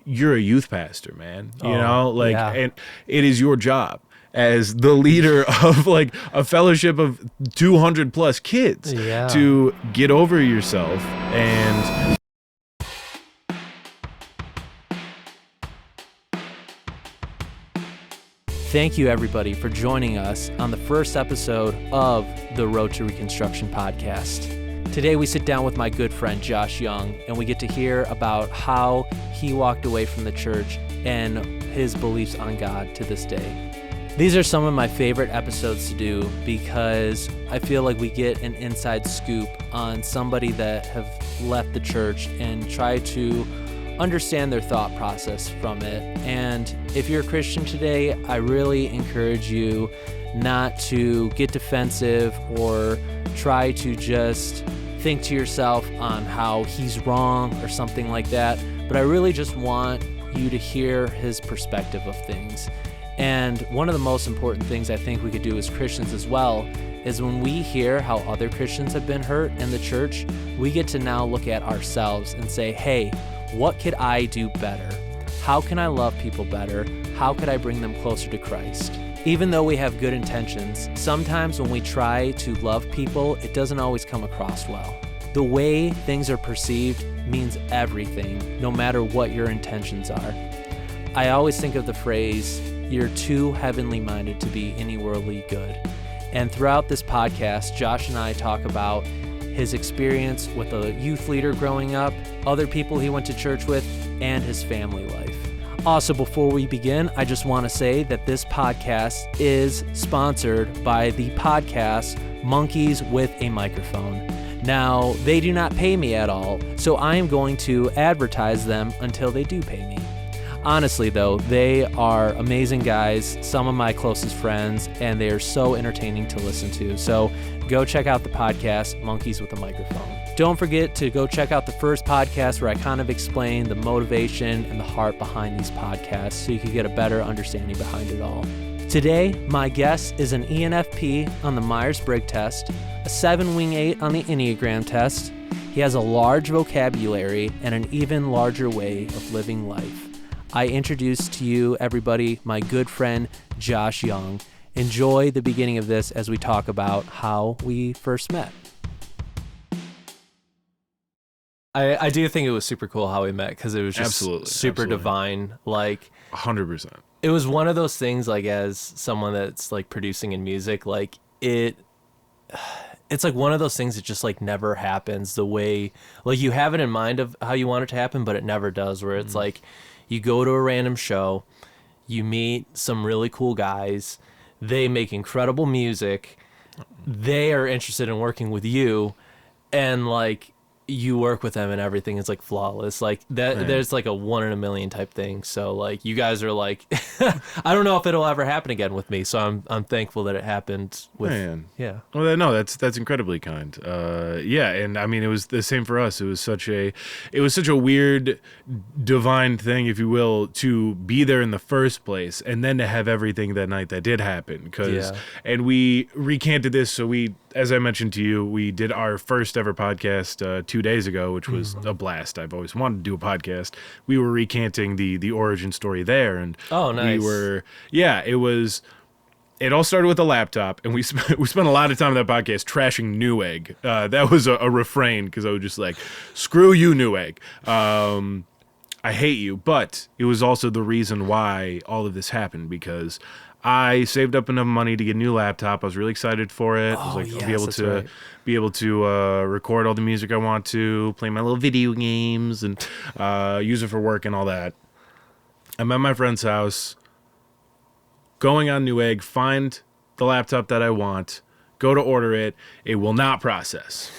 you're a youth pastor, man. And it is your job as the leader of like a fellowship of 200 plus kids to get over yourself. And thank you, everybody, for joining us on the first episode of the Road to Reconstruction podcast. Today, we sit down with my good friend, Josh Young, and we get to hear about how he walked away from the church and his beliefs on God to this day. These are some of my favorite episodes to do because I feel like we get an inside scoop on somebody that have left the church and try to understand their thought process from it. And if you're a Christian today, I really encourage you not to get defensive or try to just think to yourself on how he's wrong or something like that. But I really just want you to hear his perspective of things. And one of the most important things I think we could do as Christians as well is when we hear how other Christians have been hurt in the church, we get to now look at ourselves and say, hey, what could I do better? How can I love people better? How could I bring them closer to Christ? Even though we have good intentions, sometimes when we try to love people, it doesn't always come across well. The way things are perceived means everything, no matter what your intentions are. I always think of the phrase, you're too heavenly minded to be any worldly good. And throughout this podcast, Josh and I talk about his experience with a youth leader growing up, other people he went to church with, and his family life. Also, before we begin, I just want to say that this podcast is sponsored by the podcast Monkeys with a Microphone. Now, they do not pay me at all, so I am going to advertise them until they do pay me. Honestly, though, they are amazing guys, some of my closest friends, and they are so entertaining to listen to. So go check out the podcast, Monkeys with a Microphone. Don't forget to go check out the first podcast where I kind of explain the motivation and the heart behind these podcasts so you can get a better understanding behind it all. Today, my guest is an ENFP on the Myers-Briggs test, a 7 Wing 8 on the Enneagram test. He has a large vocabulary and an even larger way of living life. I introduce to you, everybody, my good friend, Josh Young. Enjoy the beginning of this as we talk about how we first met. I do think it was super cool how we met because it was just super divine. Like 100%. It was one of those things, like, as someone that's like producing in music, like it's like one of those things that just like never happens the way, like, you have it in mind of how you want it to happen, but it never does, where it's like you go to a random show, you meet some really cool guys, they make incredible music, they are interested in working with you, and like you work with them and everything is like flawless. Like that, man. There's like a 1 in a million type thing. So like you guys are like, I don't know if it'll ever happen again with me. So I'm thankful that it happened with, yeah. Well, no, that's incredibly kind. Yeah. And I mean, it was the same for us. It was such a weird divine thing, if you will, to be there in the first place and then to have everything that night that did happen. And we recanted this. So as I mentioned to you, we did our first ever podcast 2 days ago, which was a blast. I've always wanted to do a podcast. We were recanting the origin story there, and oh, nice. It all started with a laptop, and we spent a lot of time on that podcast trashing Newegg. That was a refrain because I was just like, "Screw you, Newegg. I hate you." But it was also the reason why all of this happened, because I saved up enough money to get a new laptop. I was really excited for it. I was like, yes, I'll be able to record all the music I want to, play my little video games, and use it for work and all that. I'm at my friend's house, going on Newegg, find the laptop that I want, go to order it. It will not process.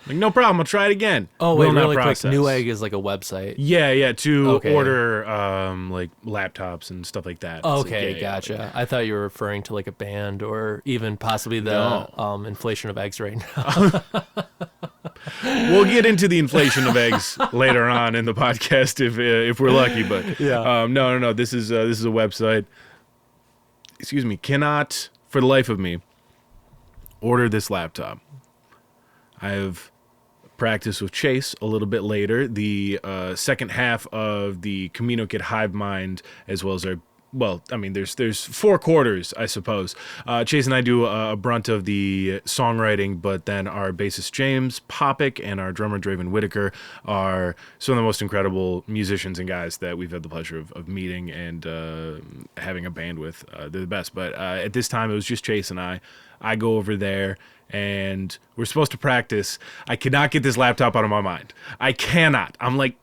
Like, no problem, I'll try it again. Oh, wait, really quick, Newegg is like a website. Yeah, to order like laptops and stuff like that. Okay, like, gotcha. I thought you were referring to like a band or even possibly the inflation of eggs right now. We'll get into the inflation of eggs later on in the podcast if we're lucky, but no. This is a website. Excuse me, cannot for the life of me order this laptop. I have practice with Chase a little bit later. The second half of the Camino Kid Hive Mind, as well as our, well, I mean, there's 4 quarters, I suppose. Chase and I do a brunt of the songwriting, but then our bassist James Popick and our drummer Draven Whitaker are some of the most incredible musicians and guys that we've had the pleasure of meeting and having a band with. They're the best. But at this time, it was just Chase and I. I go over there, and we're supposed to practice. I cannot get this laptop out of my mind. I cannot. I'm like,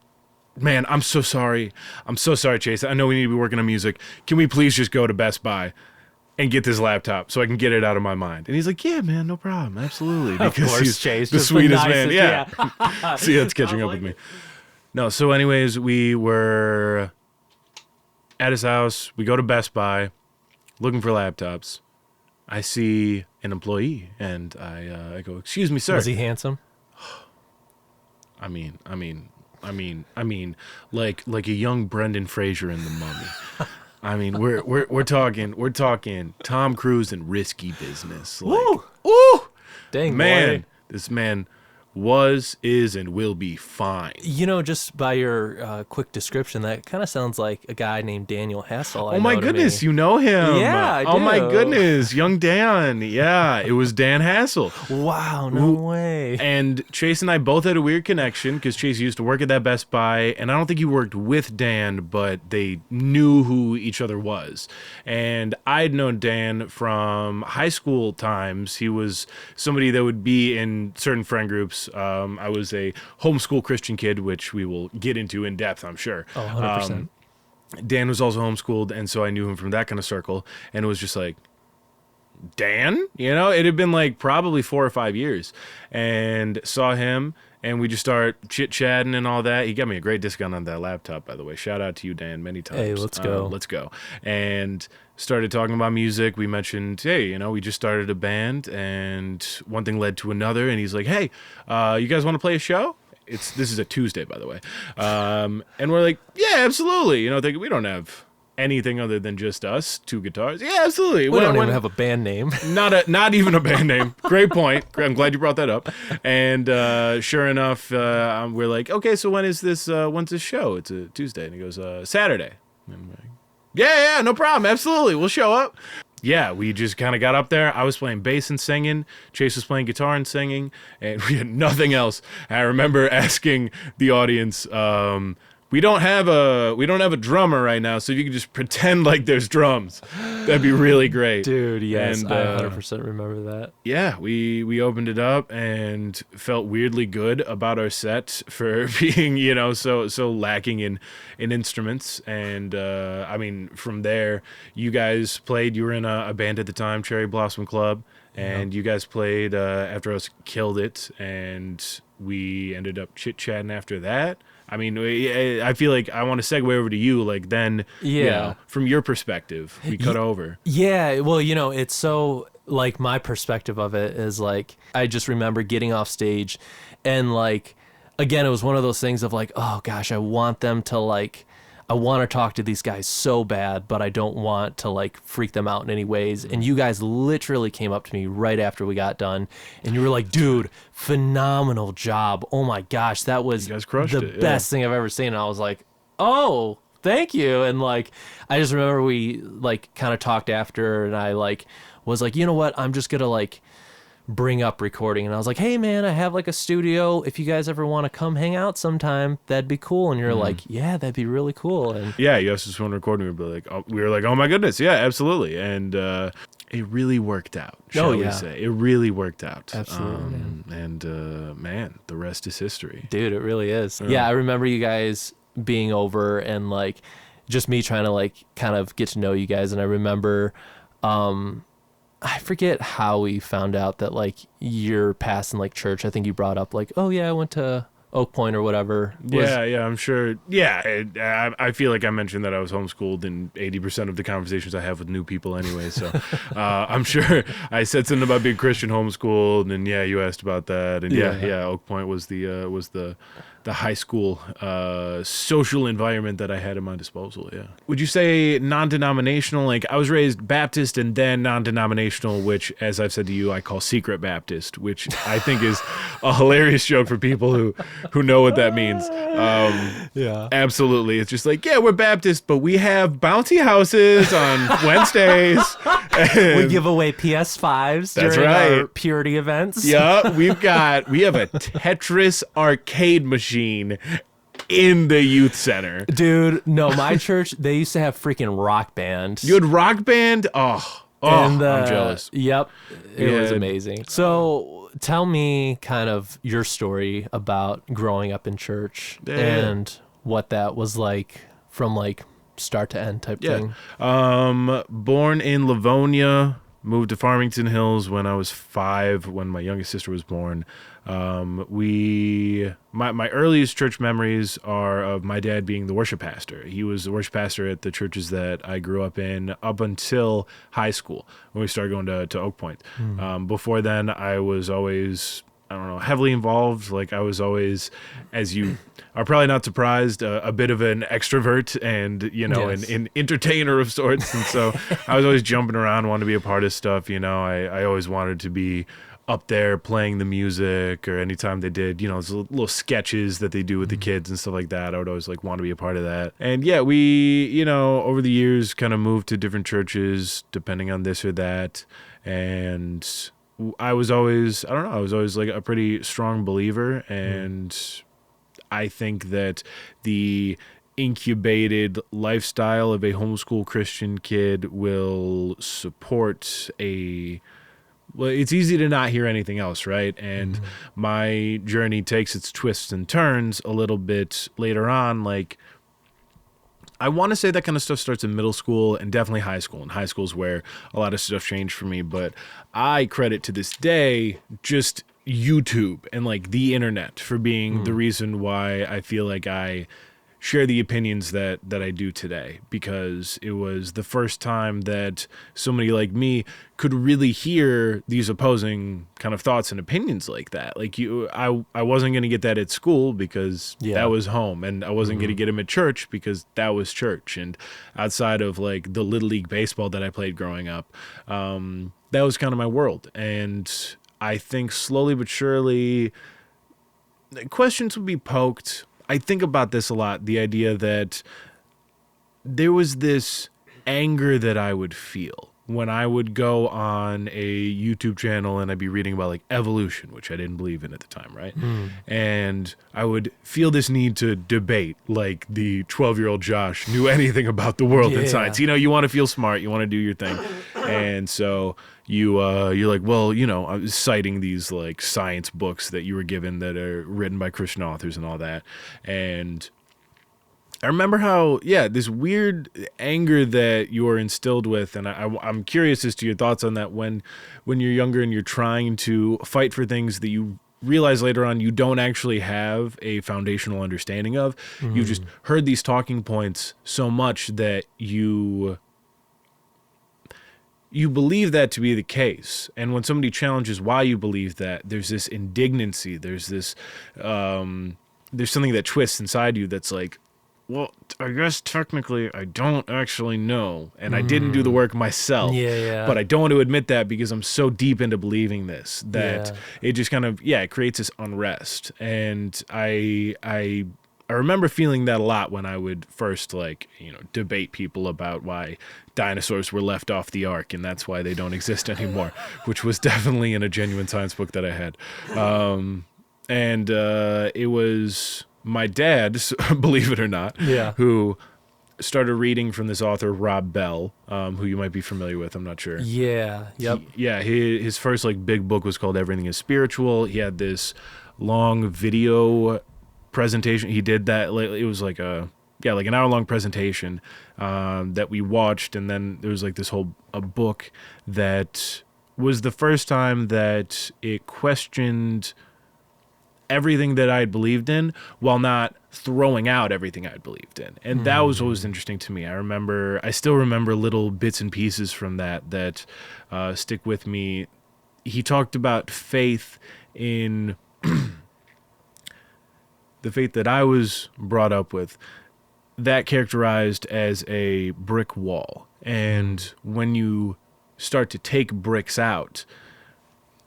man, I'm so sorry. I'm so sorry, Chase. I know we need to be working on music. Can we please just go to Best Buy and get this laptop so I can get it out of my mind? And he's like, yeah, man, no problem. Absolutely. Because of course, he's Chase, the just sweetest the man. nicest, Yeah. See, it's catching up with me. No, so anyways, we were at his house. We go to Best Buy looking for laptops. I see an employee, and I go, excuse me, sir. Was he handsome? I mean, like a young Brendan Fraser in The Mummy. I mean, we're talking Tom Cruise and Risky Business. Like, Woo! Dang, man, boy. this man was, is, and will be fine. You know, just by your quick description, that kind of sounds like a guy named Daniel Hassel. Oh my goodness, you know him. Yeah, I Oh my do. goodness, young Dan. Yeah, it was Dan Hassel. Wow, no way. And Chase and I both had a weird connection because Chase used to work at that Best Buy, and I don't think he worked with Dan, but they knew who each other was. And I'd known Dan from high school times. He was somebody that would be in certain friend groups. I was a homeschool Christian kid, which we will get into in depth, I'm sure. Oh, 100%. Dan was also homeschooled, and so I knew him from that kind of circle, and it was just like, Dan? You know, it had been like probably 4 or 5 years, and saw him, and we just start chit-chatting and all that. He got me a great discount on that laptop, by the way. Shout out to you, Dan, many times. Hey, let's go. Let's go. And started talking about music. We mentioned, hey, you know, we just started a band, and one thing led to another, and he's like, hey, you guys want to play a show? This is a Tuesday, by the way. And we're like, yeah, absolutely. You know, thinking we don't have anything other than just us, 2 guitars. Yeah, absolutely. We don't even have a band name. Not even a band name. Great point. I'm glad you brought that up. And sure enough, we're like, okay, so when's this show? It's a Tuesday. And he goes, Saturday. And I'm like, yeah, no problem. Absolutely. We'll show up. Yeah, we just kind of got up there. I was playing bass and singing. Chase was playing guitar and singing. And we had nothing else. And I remember asking the audience, we don't have a drummer right now, so you can just pretend like there's drums. That'd be really great. Dude, yes, And, I 100% remember that. Yeah, we opened it up and felt weirdly good about our set for being, you know, so lacking in instruments. And I mean, from there, you guys played. You were in a band at the time, Cherry Blossom Club, and you guys played after us, killed it, and we ended up chit-chatting after that. I mean, I feel like I want to segue over to you. Like then, you know, from your perspective, we cut over. Yeah, well, you know, it's so, like, my perspective of it is, like, I just remember getting off stage and, like, again, it was one of those things of, like, oh, gosh, I want them to, like, I want to talk to these guys so bad, but I don't want to, like, freak them out in any ways. And you guys literally came up to me right after we got done, and you were like, dude, phenomenal job. Oh, my gosh, that was the best thing I've ever seen. And I was like, oh, thank you. And, like, I just remember we, like, kind of talked after, and I, like, was like, you know what, I'm just going to, like, bring up recording. And I was like, hey man, I have like a studio, if you guys ever want to come hang out sometime, that'd be cool. And you're like, yeah, that'd be really cool. And yeah, you asked us when recording, we were like, oh my goodness, yeah, absolutely. And it really worked out, shall we say. It really worked out. Absolutely. And man, the rest is history. Dude, it really is. Yeah, I remember you guys being over and like just me trying to like kind of get to know you guys. And I remember I forget how we found out that like you're passing like church. I think you brought up like, oh yeah, I went to Oak Point or whatever. Yeah, I'm sure. Yeah, I feel like I mentioned that I was homeschooled in 80% of the conversations I have with new people anyway. So I'm sure I said something about being Christian homeschooled, and yeah, you asked about that, and yeah, Oak Point was the high school social environment that I had at my disposal. Yeah. Would you say non-denominational? Like, I was raised Baptist and then non-denominational, which, as I've said to you, I call secret Baptist, which I think is a hilarious joke for people who know what that means. Yeah. Absolutely. It's just like, yeah, we're Baptist, but we have bouncy houses on Wednesdays. We give away PS5s That's during right. our purity events. Yeah, we have a Tetris arcade machine in the youth center. Dude, no, my church, they used to have freaking Rock Band. You had Rock Band? I'm jealous. Yep. It was Yeah. amazing. So tell me kind of your story about growing up in church and what that was like from like start to end type thing. Born in Livonia, moved to Farmington Hills when I was 5, when my youngest sister was born. My earliest church memories are of my dad being the worship pastor. He was the worship pastor at the churches that I grew up in up until high school when we started going to Oak Point. Before then, I was always, I don't know, heavily involved. Like, I was always, as you are probably not surprised, a bit of an extrovert and, Yes. an entertainer of sorts. And so I was always jumping around, wanting to be a part of stuff. I always wanted to be up there playing the music, or anytime they did, those little sketches that they do with the kids and stuff like that, I would always want to be a part of that. And yeah, we, over the years kind of moved to different churches depending on this or that. And I was always like a pretty strong believer. And I think that the incubated lifestyle of a homeschool Christian kid will support well, it's easy to not hear anything else, right? And my journey takes its twists and turns a little bit later on. Like, I want to say that kind of stuff starts in middle school and definitely high school. And high school is where a lot of stuff changed for me. But I credit to this day just YouTube and like the internet for being the reason why I feel like I share the opinions that I do today, because it was the first time that somebody like me could really hear these opposing kind of thoughts and opinions like that. Like, I wasn't going to get that at school because that was home, and I wasn't going to get them at church because that was church. And outside of like the Little League baseball that I played growing up, that was kind of my world. And I think slowly but surely questions would be poked. I think about this a lot, the idea that there was this anger that I would feel when I would go on a YouTube channel and I'd be reading about like evolution, which I didn't believe in at the time, right? And I would feel this need to debate, like the 12-year-old Josh knew anything about the world and science. You want to feel smart, you want to do your thing. And so you're like, well, I was citing these like science books that you were given that are written by Christian authors and all that. And I remember how, this weird anger that you're instilled with, and I'm curious as to your thoughts on that when you're younger and you're trying to fight for things that you realize later on you don't actually have a foundational understanding of. You've just heard these talking points so much that you believe that to be the case. And when somebody challenges why you believe that, there's this indignancy, there's this, there's something that twists inside you that's like, well, I guess technically I don't actually know, and I didn't do the work myself. But I don't want to admit that because I'm so deep into believing this that it just kind of it creates this unrest. And I remember feeling that a lot when I would first debate people about why dinosaurs were left off the ark and that's why they don't exist anymore, which was definitely in a genuine science book that I had. And it was my dad, believe it or not, who started reading from this author, Rob Bell, who you might be familiar with. I'm not sure. His first big book was called Everything is Spiritual. He had this long video presentation. He did that. It was like an hour-long presentation that we watched, and then there was this whole book that was the first time that it questioned everything that I had believed in while not throwing out everything I'd believed in. And that was what was interesting to me. I still remember little bits and pieces from that stick with me. He talked about faith in the faith that I was brought up with, that characterized as a brick wall. And when you start to take bricks out,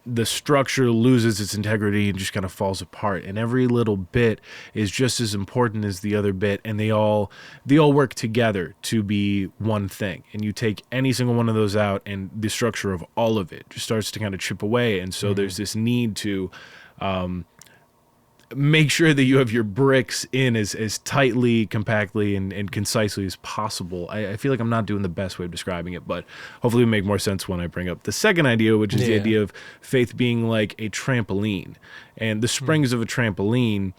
the structure loses its integrity and just kind of falls apart. And every little bit is just as important as the other bit, and they all work together to be one thing. And you take any single one of those out, and the structure of all of it just starts to kind of chip away. And so there's this need to make sure that you have your bricks in as tightly, compactly, and concisely as possible. I feel like I'm not doing the best way of describing it, but hopefully it'll make more sense when I bring up the second idea, which is the idea of faith being like a trampoline. And the springs of a trampoline,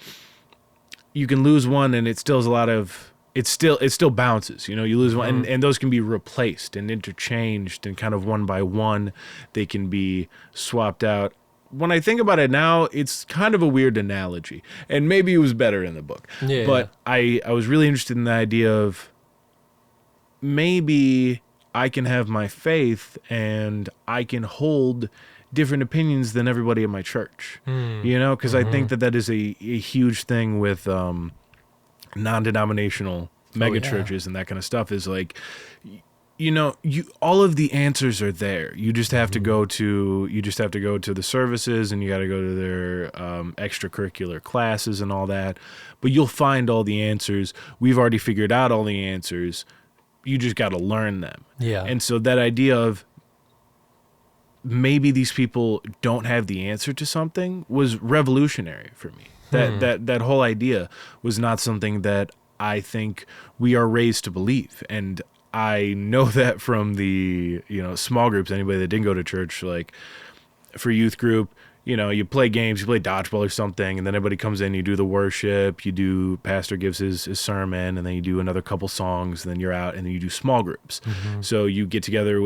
you can lose one and it still has a lot of... It still bounces, you lose one, and those can be replaced and interchanged, and kind of one by one, they can be swapped out. When I think about it now, it's kind of a weird analogy, and maybe it was better in the book. But I was really interested in the idea of maybe I can have my faith and I can hold different opinions than everybody in my church, because I think that is a huge thing with non-denominational mega churches and that kind of stuff, is like, all of the answers are there. You just have to go to the services, and you got to go to their extracurricular classes and all that. But you'll find all the answers. We've already figured out all the answers. You just got to learn them. Yeah. And so that idea of maybe these people don't have the answer to something was revolutionary for me. That whole idea was not something that I think we are raised to believe. And I know that from the, small groups, anybody that didn't go to church, like for youth group, you play games, you play dodgeball or something, and then everybody comes in, you do the worship, pastor gives his sermon, and then you do another couple songs, and then you're out, and then you do small groups. So you get together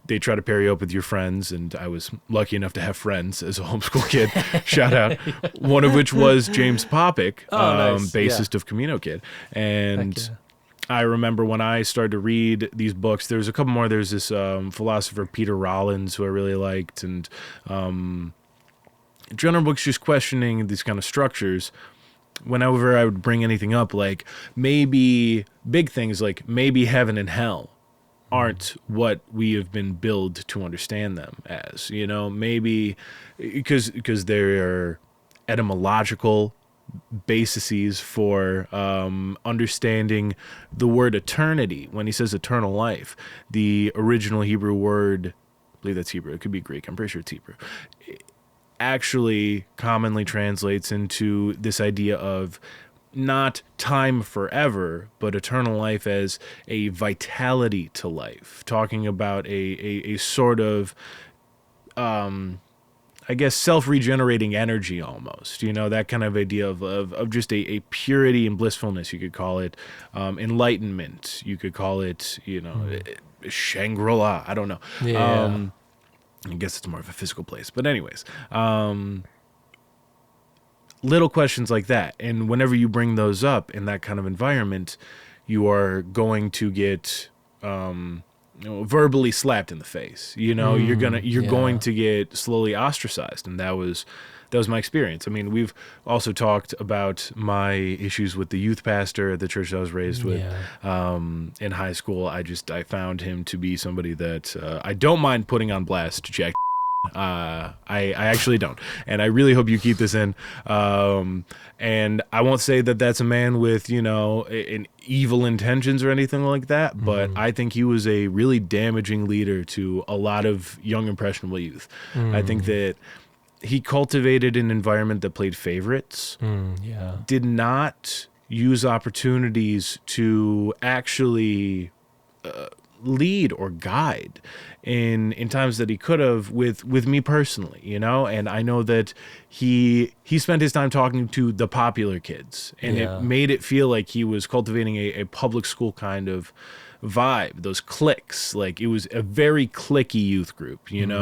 they try to pair you up with your friends, and I was lucky enough to have friends as a homeschool kid, shout out, one of which was James Popick, nice. Bassist of Camino Kid. And I remember when I started to read these books, there's a couple more. There's this philosopher, Peter Rollins, who I really liked, and general books just questioning these kind of structures. Whenever I would bring anything up, like maybe big things like maybe heaven and hell aren't what we have been billed to understand them as, maybe because there are etymological bases for understanding the word eternity. When he says eternal life, the original Hebrew word, I believe that's Hebrew, it could be Greek, I'm pretty sure it's Hebrew, actually commonly translates into this idea of not time forever, but eternal life as a vitality to life, talking about a sort of I guess self-regenerating energy almost, that kind of idea of just a purity and blissfulness, you could call it, enlightenment, you could call it, Shangri-La, I don't know. I guess it's more of a physical place, but anyways, little questions like that. And whenever you bring those up in that kind of environment, you are going to get verbally slapped in the face. You're going to get slowly ostracized, and that was my experience. I mean, we've also talked about my issues with the youth pastor at the church I was raised with. In high school. I found him to be somebody that I don't mind putting on blast, Jack. I actually don't, and I really hope you keep this in. And I won't say that that's a man with an evil intentions or anything like that, but I think he was a really damaging leader to a lot of young impressionable youth. I think that he cultivated an environment that played favorites, did not use opportunities to actually lead or guide in times that he could have with me personally, and I know that he spent his time talking to the popular kids, and it made it feel like he was cultivating a public school kind of vibe, those cliques. Like it was a very cliquey youth group, and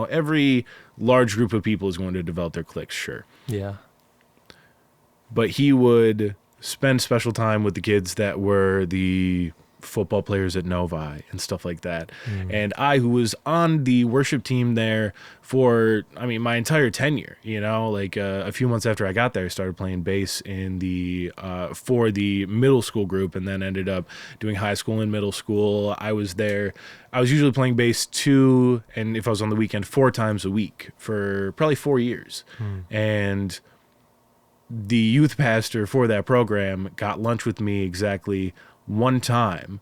every large group of people is going to develop their cliques, sure. Yeah. But he would spend special time with the kids that were the football players at Novi and stuff like that. And I, who was on the worship team there for, my entire tenure, like a few months after I got there, I started playing bass in the for the middle school group, and then ended up doing high school and middle school. I was usually playing bass 2, and if I was on the weekend, 4 times a week for probably 4 years. And the youth pastor for that program got lunch with me exactly one time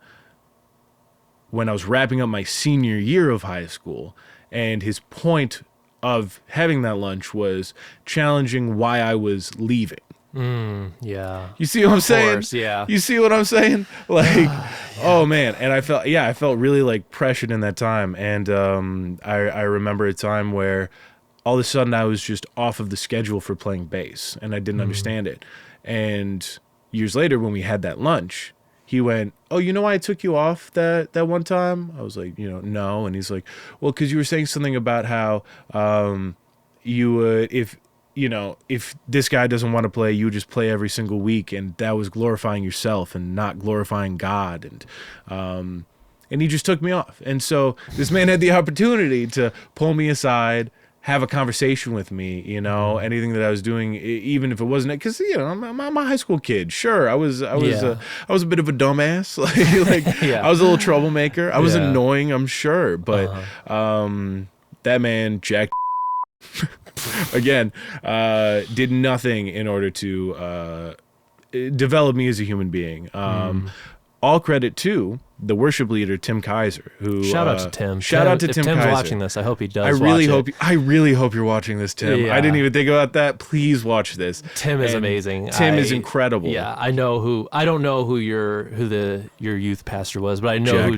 when I was wrapping up my senior year of high school, and his point of having that lunch was challenging why I was leaving. Yeah. You see what I'm saying? Course, yeah. You see what I'm saying? Like, oh man. And I felt really like pressured in that time. And I remember a time where all of a sudden I was just off of the schedule for playing bass, and I didn't understand it. And years later, when we had that lunch, he went, "Oh, you know why I took you off that one time?" I was like, no. And he's like, "Well, because you were saying something about how you would, if this guy doesn't want to play, you would just play every single week, and that was glorifying yourself and not glorifying God." And he just took me off. And so this man had the opportunity to pull me aside, have a conversation with me, anything that I was doing, even if it wasn't, because I'm a high school kid. Sure, I was a bit of a dumbass, like I was a little troublemaker. I was annoying, I'm sure, but that man, Jack, again, did nothing in order to develop me as a human being. All credit to the worship leader, Tim Kaiser, who shout out to Tim. Shout out to Tim Tim's Kaiser. watching this. I hope he does. I really hope you're watching this, Tim. Yeah. I didn't even think about that. Please watch this. Tim is amazing. Tim is incredible. Yeah, I don't know who your youth pastor was, but I know Jack. who.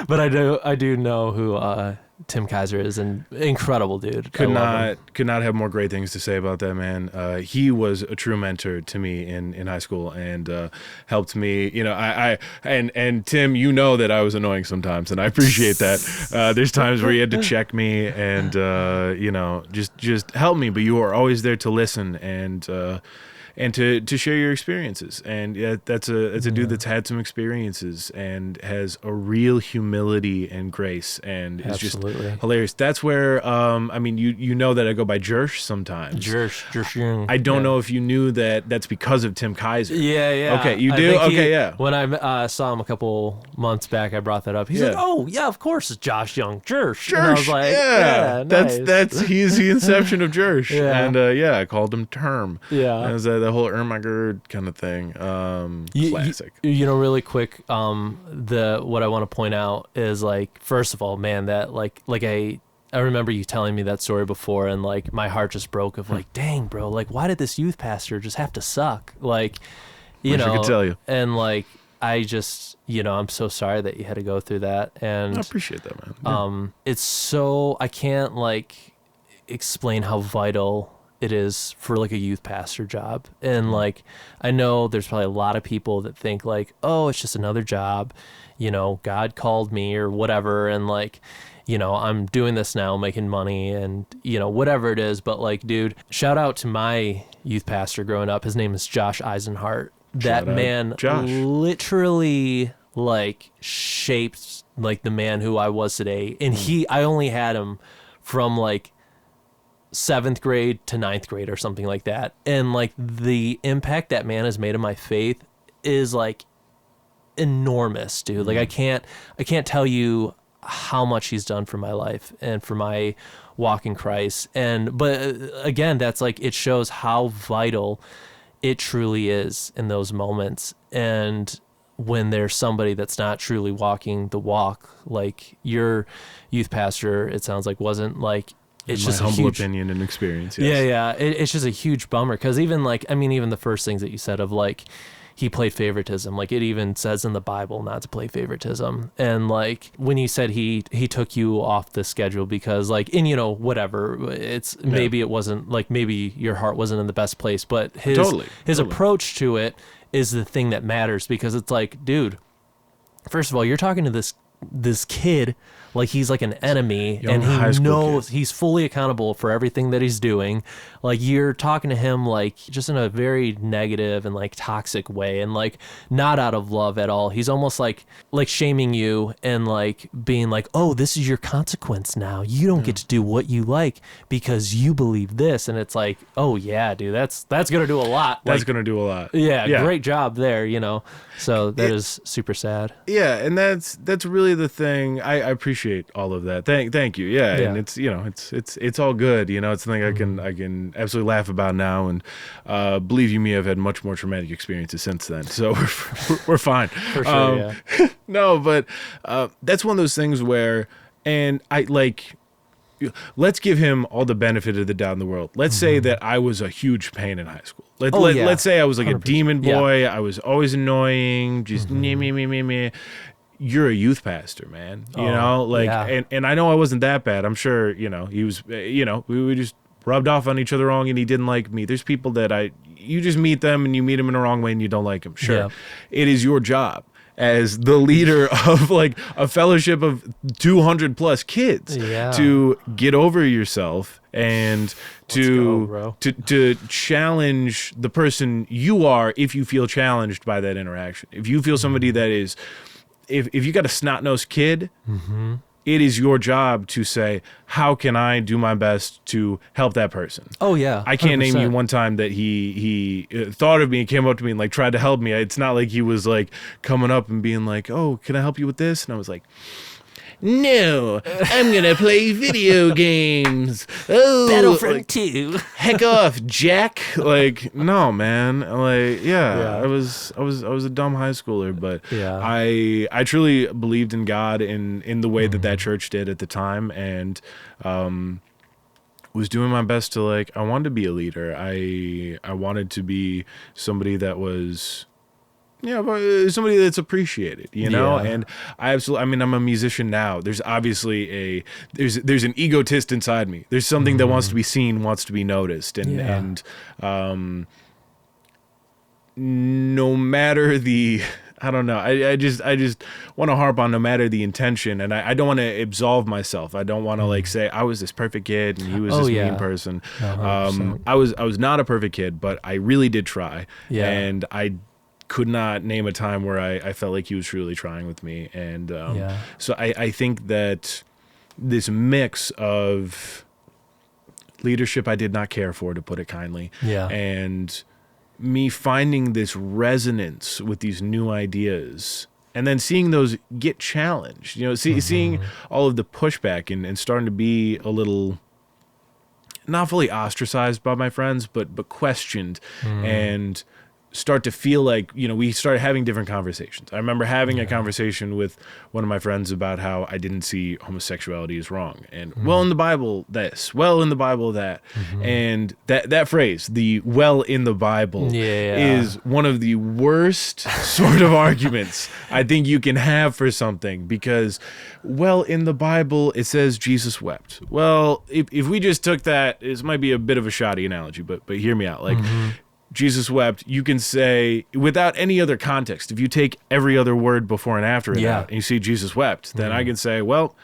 But I do know who Tim Kaiser is, an incredible dude. Could not have more great things to say about that man. He was a true mentor to me in high school, and helped me. And Tim, that I was annoying sometimes, and I appreciate that. There's times where he had to check me and just help me, but you were always there to listen and to share your experiences. And that's a dude that's had some experiences and has a real humility and grace, and is just hilarious. That's where that I go by Jersh sometimes. Jersh. I don't know if you knew that's because of Tim Kaiser. Yeah. Okay, you do? Okay, yeah. When I saw him a couple months back, I brought that up. He's like, "Oh, yeah, of course it's Josh Young. Jersh." And I was like, yeah, nice. that's he's the inception of Jersh. Yeah. And I called him Term. Yeah. It was the whole Ermagerd kind of thing. Classic. Really quick, what I want to point out is, like, first of all, man, that I remember you telling me that story before, and like my heart just broke of like, dang, bro, like why did this youth pastor just have to suck? Like, Wish I could tell you. And like I just, I'm so sorry that you had to go through that. And I appreciate that, man. Yeah. It's so, I can't like explain how vital it is for like a youth pastor job. And like, I know there's probably a lot of people that think like, oh, it's just another job, God called me or whatever. And like, I'm doing this now, making money and, whatever it is. But like, dude, shout out to my youth pastor growing up. His name is Josh Eisenhart. That man literally like shaped like the man who I was today. And I only had him from like 7th grade to 9th grade or something like that. And like the impact that man has made on my faith is like enormous, dude. Like I can't tell you how much he's done for my life and for my walk in Christ. But again, that's like, it shows how vital it truly is in those moments. And when there's somebody that's not truly walking the walk, like your youth pastor, it sounds like wasn't, like, it's my just humble a huge opinion and experience. Yes. Yeah. It's just a huge bummer. Cause even like, even the first things that you said of like, he played favoritism. Like it even says in the Bible not to play favoritism. And like when you said he took you off the schedule because like, and whatever, it's maybe it wasn't like, maybe your heart wasn't in the best place, but his approach to it is the thing that matters, because it's like, dude, first of all, you're talking to this kid like he's like an enemy, Young and high he school knows kid. he's fully accountable for everything that he's doing. Like you're talking to him like just in a very negative and like toxic way, and like not out of love at all. He's almost like shaming you and like being like, oh, this is your consequence now. You don't get to do what you like because you believe this. And it's like, oh yeah, dude, that's gonna do a lot. That's Like, gonna do a lot. yeah, great job there, you know. So that is super sad. Yeah, and that's really the thing. I appreciate all of that. Thank you. Yeah, Yeah. and it's it's all good. You know, it's something I can absolutely laugh about now. And believe you me, I've had much more traumatic experiences since then, so we're fine. For sure, yeah. No, but that's one of those things where, and I like. Let's give him all the benefit of the doubt in the world. Let's say that I was a huge pain in high school. Let's say I was like a 100%. demon Yeah. boy. I was always annoying. Just me. You're a youth pastor, man. You know, like, yeah. and I know I wasn't that bad. I'm sure, you know, he was, you know, we just rubbed off on each other wrong, and he didn't like me. There's people that you just meet them and you meet them in the wrong way and you don't like them. Sure, Yeah. it is your job as the leader of like a fellowship of 200 plus kids Yeah. to get over yourself and go, bro. to challenge the person you are if you feel challenged by that interaction. If you feel somebody that is, if you got a snot-nosed kid, it is your job to say, how can I do my best to help that person? Oh yeah. I can't name you 100%. one time that he thought of me and came up to me and like tried to help me. It's not like he was like coming up and being like, "Oh, can I help you with this?" And I was like, "No, I'm gonna play video games." Oh, Battlefront like, 2. heck off, Jack. Like, no, man. Like, Yeah. I was a dumb high schooler, but Yeah. I truly believed in God in the way that church did at the time, and was doing my best to like, I wanted to be a leader. I wanted to be somebody that was, but somebody that's appreciated, you know. Yeah. And I mean, I'm a musician now. There's obviously there's an egotist inside me. There's something that wants to be seen, wants to be noticed, and no matter the, I don't know. I just want to harp on no matter the intention, and I don't want to absolve myself. I don't want to like say I was this perfect kid and he was this mean person. 100%. I was not a perfect kid, but I really did try, Yeah. and I could not name a time where I felt like he was truly trying with me. And so I think that this mix of leadership I did not care for, to put it kindly, Yeah. and me finding this resonance with these new ideas and then seeing those get challenged, seeing all of the pushback and starting to be a little not fully ostracized by my friends, but questioned and start to feel like, we started having different conversations. I remember having a conversation with one of my friends about how I didn't see homosexuality as wrong. And well, in the Bible, this, well, in the Bible, that. And that phrase, the well in the Bible, is one of the worst sort of arguments I think you can have for something, because, well, in the Bible, it says Jesus wept. Well, if we just took that, this might be a bit of a shoddy analogy, but hear me out. Like, Jesus wept, you can say, without any other context, if you take every other word before and after it out, and you see Jesus wept, then I can say, well,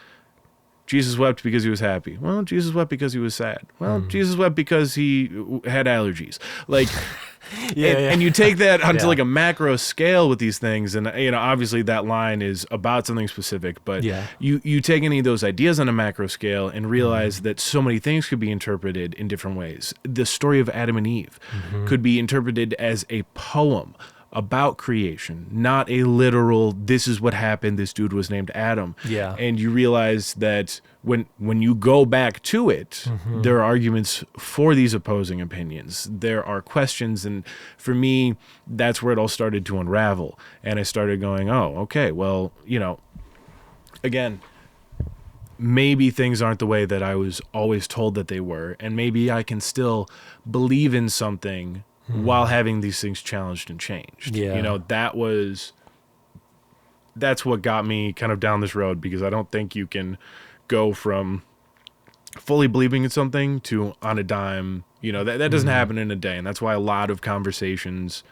Jesus wept because he was happy. Well, Jesus wept because he was sad. Well, Jesus wept because he had allergies. Like, and you take that onto like a macro scale with these things, and obviously that line is about something specific, but you take any of those ideas on a macro scale and realize that so many things could be interpreted in different ways. The story of Adam and Eve could be interpreted as a poem about creation, not a literal, this is what happened, this dude was named Adam. Yeah. And you realize that when you go back to it, there are arguments for these opposing opinions. There are questions, and for me, that's where it all started to unravel. And I started going, oh, okay, well, again, maybe things aren't the way that I was always told that they were, and maybe I can still believe in something while having these things challenged and changed. That's what got me kind of down this road, because I don't think you can go from fully believing in something to on a dime. That doesn't happen in a day, and that's why a lot of conversations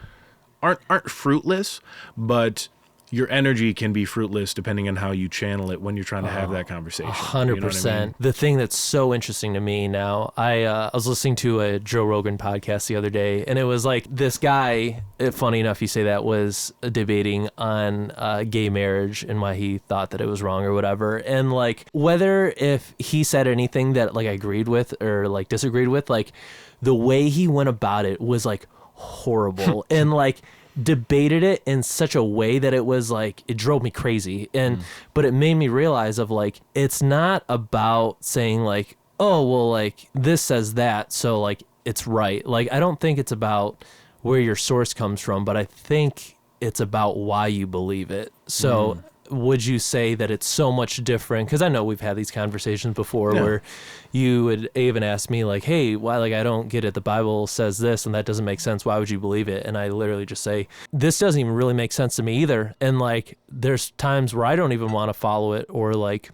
aren't fruitless, but your energy can be fruitless depending on how you channel it when you're trying to have that conversation. 100%. You know what I mean? The thing that's so interesting to me now, I was listening to a Joe Rogan podcast the other day, and it was like this guy, funny enough you say that, was debating on gay marriage and why he thought that it was wrong or whatever. And like whether if he said anything that like I agreed with or like disagreed with, like the way he went about it was like horrible and like debated it in such a way that it was like it drove me crazy. And but it made me realize of like it's not about saying like, oh well, like this says that, so like it's right. Like I don't think it's about where your source comes from, but I think it's about why you believe it. So would you say that it's so much different? Because I know we've had these conversations before where you would even ask me like, hey, why, like, I don't get it. The Bible says this and that doesn't make sense. Why would you believe it? And I literally just say, this doesn't even really make sense to me either. And like, there's times where I don't even want to follow it or like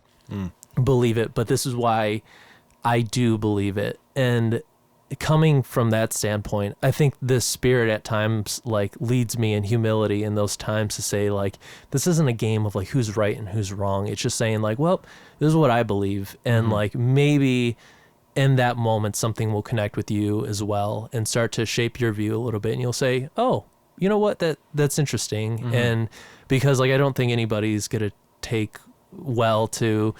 believe it, but this is why I do believe it. And coming from that standpoint, I think the Spirit at times like leads me in humility in those times to say like, this isn't a game of like who's right and who's wrong. It's just saying like, well, this is what I believe. And like maybe in that moment, something will connect with you as well and start to shape your view a little bit. And you'll say, oh, you know what, that's interesting. And because like, I don't think anybody's going to take well to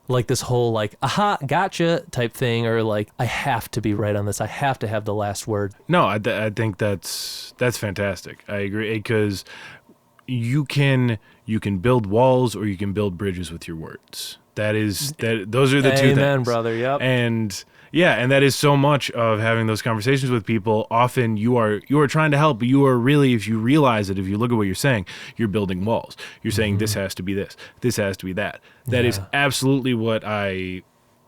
like this whole like, aha, gotcha type thing, or like, I have to be right on this. I have to have the last word. No, I think that's fantastic. I agree, because you can build walls or you can build bridges with your words. Those are the two things. Amen, brother. Yep. And yeah, and that is so much of having those conversations with people. Often you are trying to help, but you are really, if you realize it, if you look at what you're saying, you're building walls. You're saying this has to be this has to be that. That is absolutely what I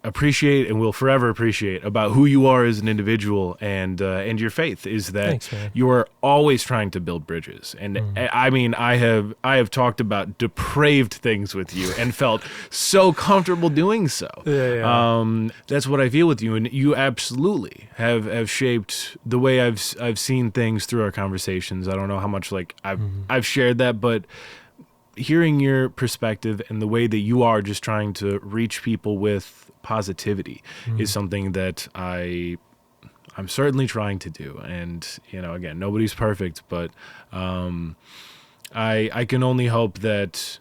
appreciate and will forever appreciate about who you are as an individual and your faith, is that Thanks, man. you are always trying to build bridges. And I mean, I have talked about depraved things with you and felt so comfortable doing so. That's what I feel with you, and you absolutely have shaped the way I've seen things through our conversations. I don't know how much like I've shared that, but hearing your perspective and the way that you are just trying to reach people with positivity is something that I'm certainly trying to do. And, you know, again, nobody's perfect, but I can only hope that,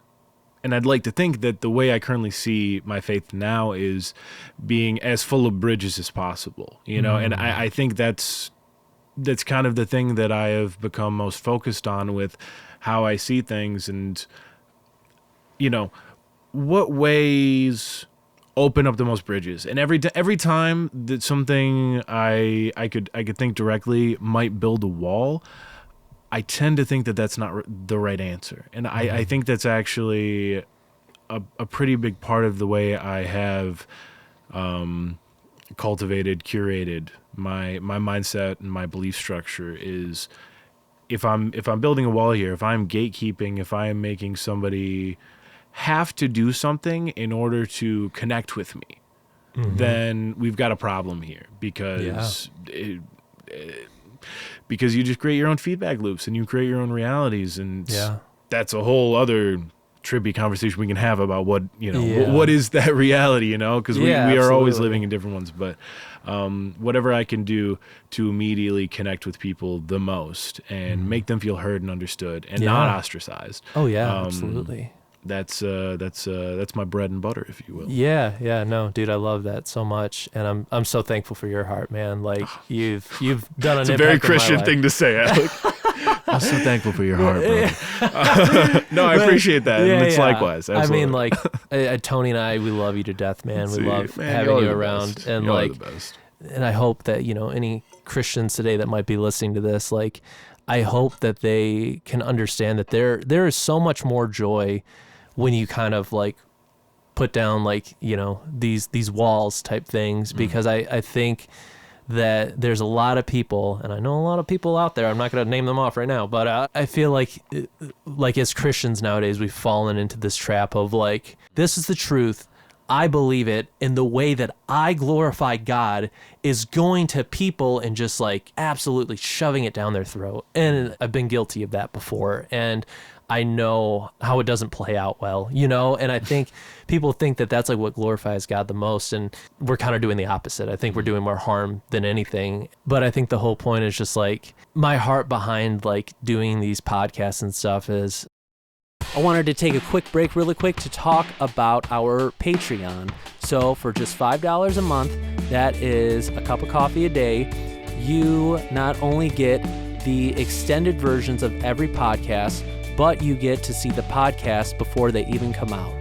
and I'd like to think that the way I currently see my faith now is being as full of bridges as possible, you know, and I think that's kind of the thing that I have become most focused on with how I see things. And, you know, what ways open up the most bridges. And every time that something I could think directly might build a wall, I tend to think that that's not the right answer. And I think that's actually a pretty big part of the way I have cultivated, curated my mindset and my belief structure is, if I'm building a wall here, if I'm gatekeeping, if I am making somebody have to do something in order to connect with me, then we've got a problem here, because because you just create your own feedback loops and you create your own realities, and that's a whole other trippy conversation we can have about what, you know, what is that reality, you know, because we are always living in different ones. But whatever I can do to immediately connect with people the most and make them feel heard and understood and not ostracized. Oh yeah, absolutely. That's my bread and butter, if you will. Yeah, no, dude, I love that so much, and I'm so thankful for your heart, man. Like you've done an it's a very Christian thing to say, Alec. I'm so thankful for your heart, bro. No, I appreciate that, and it's likewise. Absolutely. I mean, like Tony and I, we love you to death, man. We love having you around, best. and you're like, the best. and I hope that, you know, any Christians today that might be listening to this, like, I hope that they can understand that there is so much more joy when you kind of like put down, like, you know, these walls type things, because I think that there's a lot of people, and I know a lot of people out there, I'm not going to name them off right now, but I feel like as Christians nowadays, we've fallen into this trap of like, this is the truth, I believe it in the way that I glorify God is going to people and just like absolutely shoving it down their throat. And I've been guilty of that before. And I know how it doesn't play out well, and I think people think that that's like what glorifies God the most. And we're kind of doing the opposite. I think we're doing more harm than anything. But I think the whole point is just like my heart behind like doing these podcasts and stuff is I wanted to take a quick break really quick to talk about our Patreon. So for just $5 a month, that is a cup of coffee a day, you not only get the extended versions of every podcast, but you get to see the podcast before they even come out.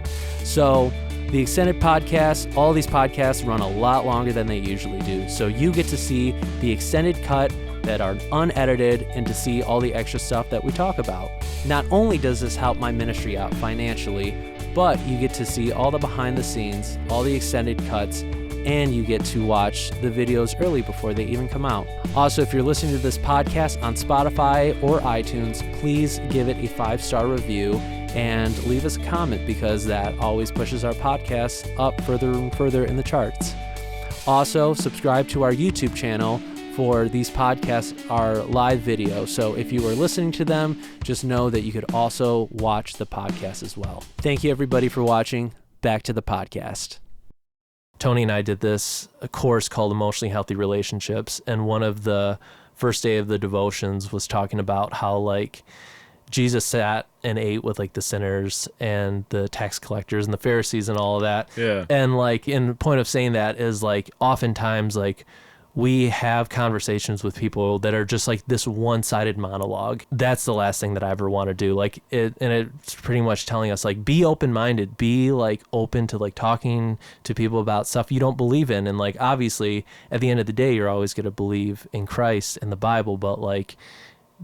So the extended podcasts, all these podcasts run a lot longer than they usually do. So you get to see the extended cut that are unedited and to see all the extra stuff that we talk about. Not only does this help my ministry out financially, but you get to see all the behind the scenes, all the extended cuts, and you get to watch the videos early before they even come out. Also, if you're listening to this podcast on Spotify or iTunes, please give it a 5-star review and leave us a comment because that always pushes our podcast up further and further in the charts. Also, subscribe to our YouTube channel for these podcasts are live video. So if you are listening to them, just know that you could also watch the podcast as well. Thank you everybody for watching. Back to the podcast. Tony and I did a course called Emotionally Healthy Relationships. And one of the first day of the devotions was talking about how like Jesus sat and ate with like the sinners and the tax collectors and the Pharisees and all of that. Yeah. And like in the point of saying that is like oftentimes like we have conversations with people that are just like this one-sided monologue. That's the last thing that I ever want to do. Like and it's pretty much telling us like, be open-minded, be like open to like talking to people about stuff you don't believe in. And like, obviously at the end of the day, you're always going to believe in Christ and the Bible, but like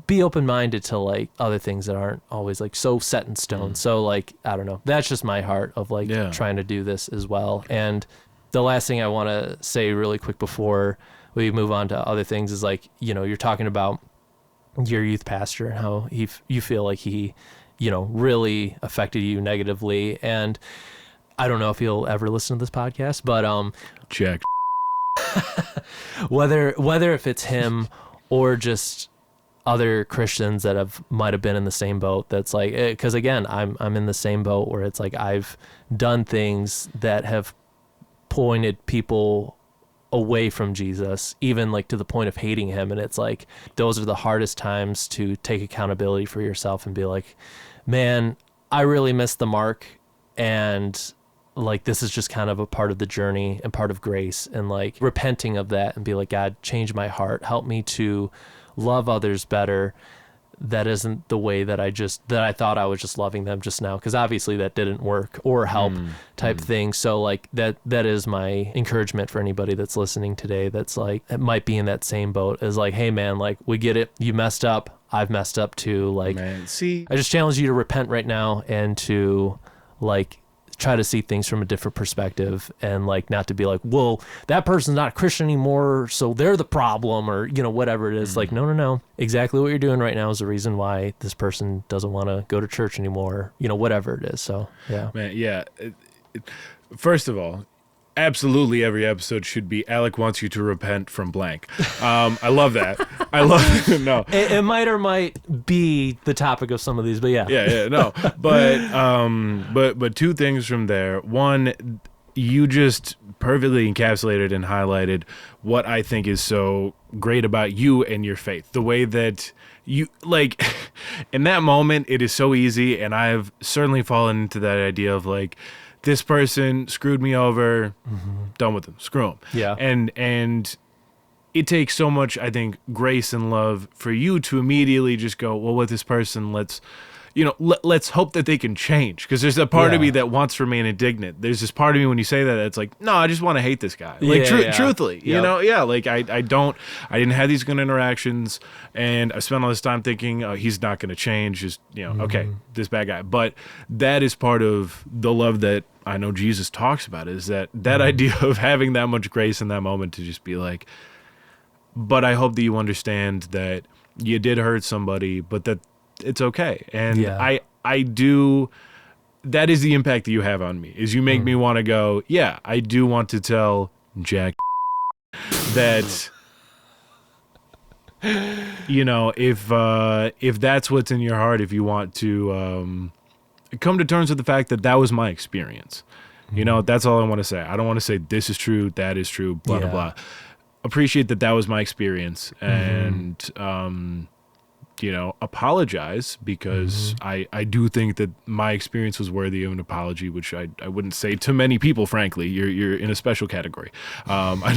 be open-minded to like other things that aren't always like so set in stone. So like, I don't know, that's just my heart of like trying to do this as well. And the last thing I want to say really quick before we move on to other things is like, you're talking about your youth pastor and how you feel like he, really affected you negatively. And I don't know if he'll ever listen to this podcast, but check. whether if it's him or just other Christians that might have been in the same boat, that's like, because again, I'm in the same boat where it's like I've done things that have pointed people away from Jesus, even like to the point of hating him. And it's like, those are the hardest times to take accountability for yourself and be like, man, I really missed the mark. And like, this is just kind of a part of the journey and part of grace, and like repenting of that and be like, God, change my heart. Help me to love others better. That isn't the way that I thought I was just loving them just now, because obviously that didn't work or help type thing. So like that is my encouragement for anybody that's listening today that's like, it might be in that same boat, is like, hey man, like we get it, you messed up, I've messed up too. Like, man, see, I just challenge you to repent right now and to like try to see things from a different perspective, and like not to be like, well, that person's not a Christian anymore, so they're the problem, or whatever it is. Like, no, exactly what you're doing right now is the reason why this person doesn't want to go to church anymore, whatever it is. So yeah, man, yeah. First of all, absolutely every episode should be Alec wants you to repent from blank. I love that. I love no. It might or might be the topic of some of these, but yeah. No. But two things from there. One, you just perfectly encapsulated and highlighted what I think is so great about you and your faith. The way that you, like, in that moment, it is so easy, and I've certainly fallen into that idea of like, this person screwed me over, done with them, screw them. Yeah. And it takes so much, I think, grace and love for you to immediately just go, well, with this person, let's hope that they can change. Because there's a part of me that wants to remain indignant. There's this part of me when you say that, it's like, no, I just want to hate this guy. Like, truthfully, like I didn't have these good interactions, and I spent all this time thinking, oh, he's not going to change. Just, okay, this bad guy. But that is part of the love that I know Jesus talks about, is that idea of having that much grace in that moment to just be like, but I hope that you understand that you did hurt somebody, but that it's okay. And I do that is the impact that you have on me, is you make me want to go, yeah, I do want to tell Jack that, you know, if that's what's in your heart, if you want to come to terms with the fact that that was my experience, you know, that's all I want to say. I don't want to say this is true, that is true, blah, blah, blah. Appreciate that that was my experience, and you know, apologize, because I do think that my experience was worthy of an apology, which I wouldn't say to many people, frankly. You're in a special category. I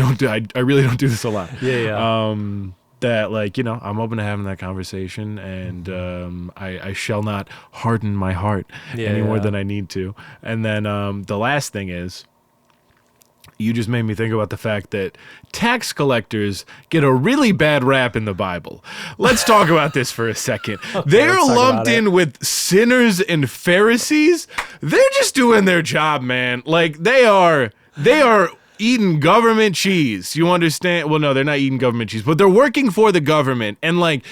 really don't do this a lot. That, like, you know, I'm open to having that conversation, and I shall not harden my heart any more than I need to. And then the last thing is, you just made me think about the fact that tax collectors get a really bad rap in the Bible. Let's talk about this for a second. They're lumped in with sinners and Pharisees. They're just doing their job, man. Like, they are eating government cheese. You understand? Well, no, they're not eating government cheese, but they're working for the government. And, like,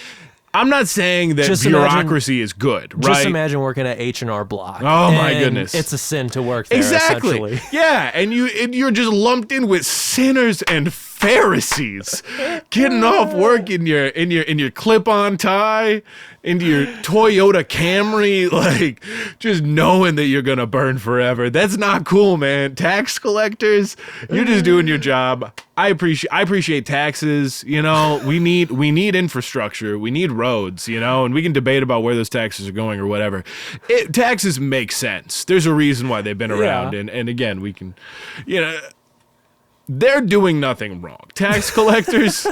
I'm not saying that bureaucracy is good, right? Just imagine working at H&R Block. Oh, my goodness. It's a sin to work there, exactly. essentially. Yeah, and you're just lumped in with sinners and Pharisees, getting off work in your clip-on tie, into your Toyota Camry, like, just knowing that you're gonna burn forever. That's not cool, man. Tax collectors, you're just doing your job. I appreciate taxes. You know, we need infrastructure. We need roads. You know, and we can debate about where those taxes are going or whatever. Taxes make sense. There's a reason why they've been around, and again, we can, you know. They're doing nothing wrong. Tax collectors,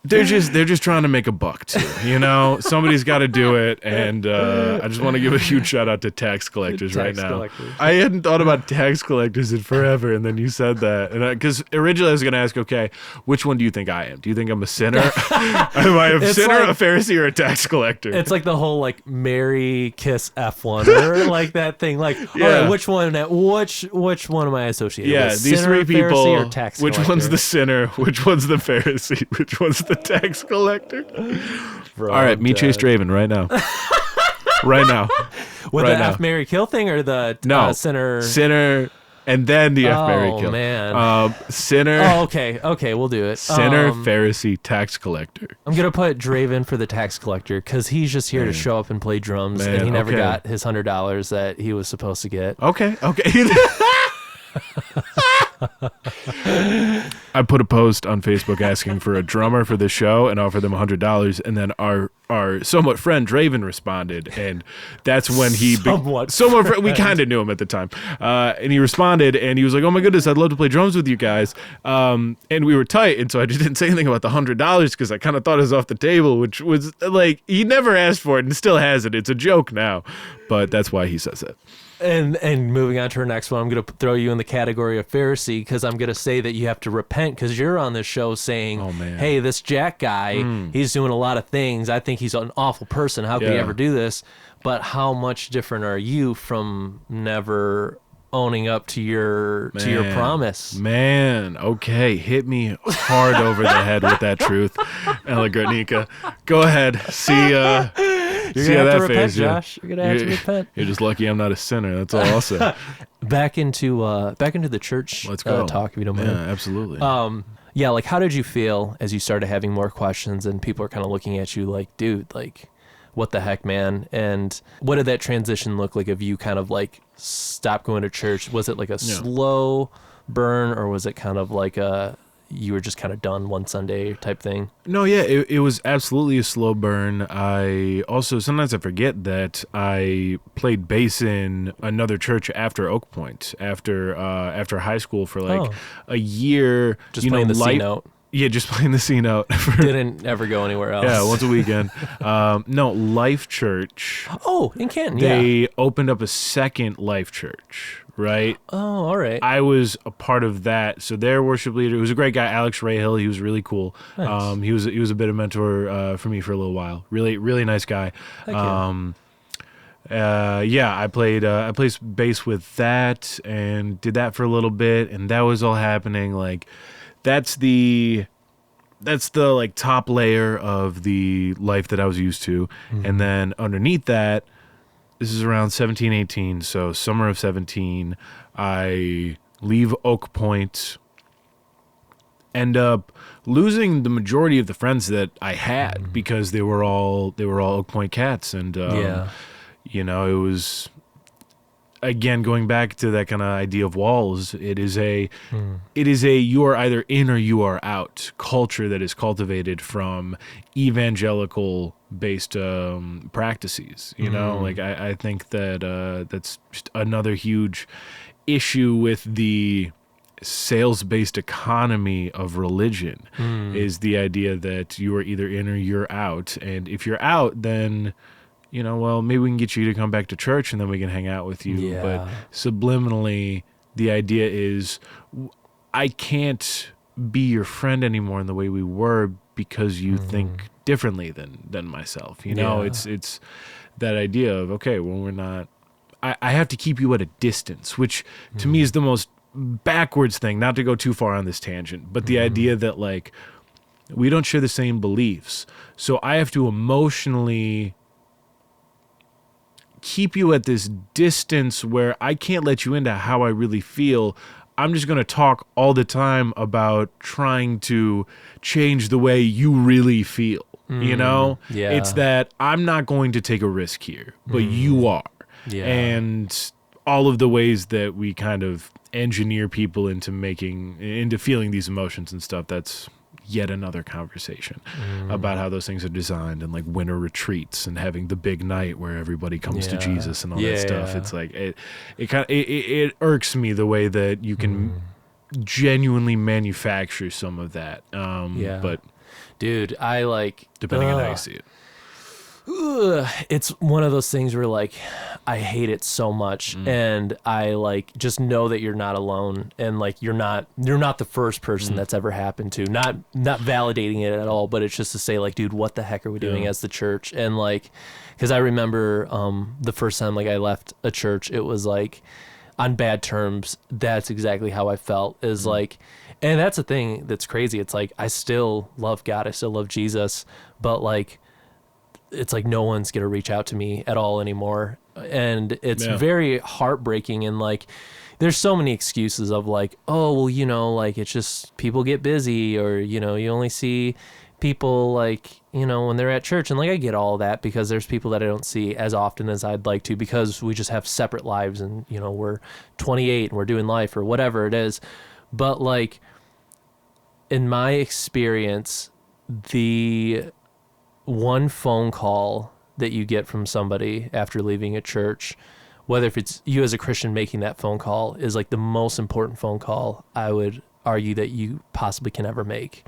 they're just trying to make a buck too. You know, somebody's got to do it, and I just want to give a huge shout out to tax collectors right now. I hadn't thought about tax collectors in forever, and then you said that, and because originally I was going to ask, okay, which one do you think I am? Do you think I'm a sinner? Am I a sinner, like, a Pharisee, or a tax collector? It's like the whole, like, marry, kiss, F1, or like that thing. Like, all right, which one am I associated with? Yeah, these Sinner, three people. Pharisee, or tax which collector? One's the sinner? Which one's the Pharisee? Which one's the tax collector? Bro, all right, meet Chase Draven right now. Right now. With right the now. F, marry, kill thing, or the sinner, and then the F, marry, kill. Oh, man. Sinner. Oh, okay, we'll do it. Sinner, Pharisee, tax collector. I'm going to put Draven for the tax collector, because he's just here to show up and play drums, and he never got his $100 that he was supposed to get. Okay. I put a post on Facebook asking for a drummer for the show and offered them $100, and then our somewhat friend Draven responded, and that's when he we kind of knew him at the time, and he responded, and he was like, "Oh my goodness, I'd love to play drums with you guys," and we were tight, and so I just didn't say anything about the $100 because I kind of thought it was off the table, which was like, he never asked for it and still has it. It's a joke now, but that's why he says it. And moving on to our next one, I'm going to throw you in the category of Pharisee, because I'm going to say that you have to repent, because you're on this show saying, oh, man, hey, this Jack guy, he's doing a lot of things. I think he's an awful person. How could he ever do this? But how much different are you from never owning up to your promise? Man, okay, hit me hard over the head with that truth, Ella Garnica. Go ahead, see You're going to have to repent, Josh. You're going to have to repent. You're just lucky I'm not a sinner. That's all I'll say. Back into the church. Let's go. Talk, if you don't mind. Yeah, absolutely. Yeah, like, how did you feel as you started having more questions and people are kind of looking at you like, dude, like, what the heck, man? And what did that transition look like of you kind of, like, stop going to church? Was it like a slow burn, or was it kind of like you were just kind of done one Sunday type thing? No, yeah, it was absolutely a slow burn. I also, sometimes I forget that I played bass in another church after Oak Point, after high school for like a year. Just playing the C note. Yeah, just playing the C note. Didn't ever go anywhere else. Yeah, once a weekend. No, Life Church. Oh, in Canton, They opened up a second Life Church, right? Oh, all right. I was a part of that. So their worship leader, he was a great guy, Alex Rahill. He was really cool. Nice. He was a bit of a mentor for me for a little while. Really, really nice guy. I played bass with that and did that for a little bit, and that was all happening. Like, that's the like top layer of the life that I was used to, and then underneath that, this is around 17, 18, so summer of 17. I leave Oak Point, end up losing the majority of the friends that I had because they were all Oak Point cats, and you know, it was, again, going back to that kind of idea of walls. It is a you are either in or you are out culture that is cultivated from evangelical based practices. You know, like I think that that's just another huge issue with the sales-based economy of religion, is the idea that you are either in or you're out, and if you're out, then, you know, well, maybe we can get you to come back to church and then we can hang out with you. Yeah. But subliminally, the idea is, I can't be your friend anymore in the way we were because you think differently than myself. You know, it's that idea of, okay, well, we're not, I have to keep you at a distance, which to me is the most backwards thing, not to go too far on this tangent, but the idea that, like, we don't share the same beliefs. So I have to emotionally keep you at this distance where I can't let you into how I really feel. I'm just going to talk all the time about trying to change the way you really feel. You know? Yeah. It's that I'm not going to take a risk here, but you are. Yeah. And all of the ways that we kind of engineer people into feeling these emotions and stuff, that's yet another conversation about how those things are designed, and like winter retreats and having the big night where everybody comes to Jesus and all that stuff. It's like it irks me the way that you can genuinely manufacture some of that. But dude, I like, depending on how you see it. It's one of those things where, like, I hate it so much, and I, like, just know that you're not alone, and, like, you're not the first person that's ever happened to. Not validating it at all, but it's just to say, like, dude, what the heck are we doing as the church? And, like, because I remember the first time, like, I left a church, it was like on bad terms. That's exactly how I felt. Is like, and that's the thing that's crazy. It's like, I still love God, I still love Jesus, but, like, it's like no one's going to reach out to me at all anymore. And it's very heartbreaking. And, like, there's so many excuses of, like, oh, well, you know, like, it's just people get busy, or, you know, you only see people, like, you know, when they're at church. And, like, I get all that, because there's people that I don't see as often as I'd like to, because we just have separate lives, and, you know, we're 28 and we're doing life or whatever it is. But, like, in my experience, the one phone call that you get from somebody after leaving a church, whether if it's you as a Christian making that phone call, is like the most important phone call I would argue that you possibly can ever make,